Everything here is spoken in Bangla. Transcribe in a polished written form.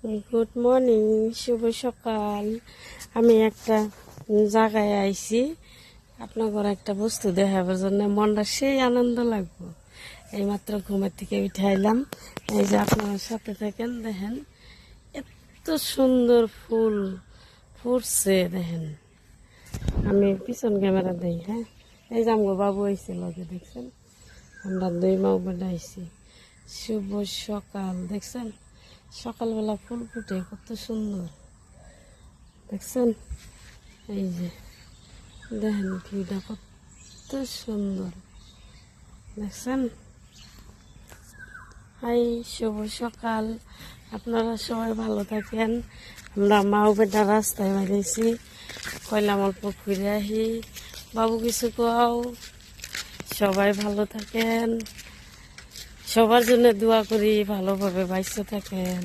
গুড মর্নিং, শুভ সকাল। আমি একটা জায়গায় আইছি আপনাদের একটা বস্তু দেখাবার জন্য। মনটা সেই আনন্দ লাগবো। এইমাত্র ঘুমের থেকে উঠাইলাম। এই যে আপনার সাথে থাকেন, দেখেন এত সুন্দর ফুল ফুটছে। দেখেন, আমি পিছন ক্যামেরা দেই। হ্যাঁ, এই যে আমগো বাবু আইছে লগে, দেখছেন? আমরা দুই মা বোন আইছি। শুভ সকাল, দেখছেন? সকালবেলা ফুল ফুটে কত সুন্দর, দেখছেন? এই যে দেখেন ভিউটা কত সুন্দর, দেখছেন? হাই, শুভ সকাল। আপনারা সবাই ভালো থাকেন। আমরা মা বেটা রাস্তায় বেরিয়েছি, কইলাম অল্প ঘুরে আহি। বাবু কিছু কাও। সবাই ভালো থাকেন, সবার জন্য দোয়া করি, ভালোভাবে বাইসে থাকেন।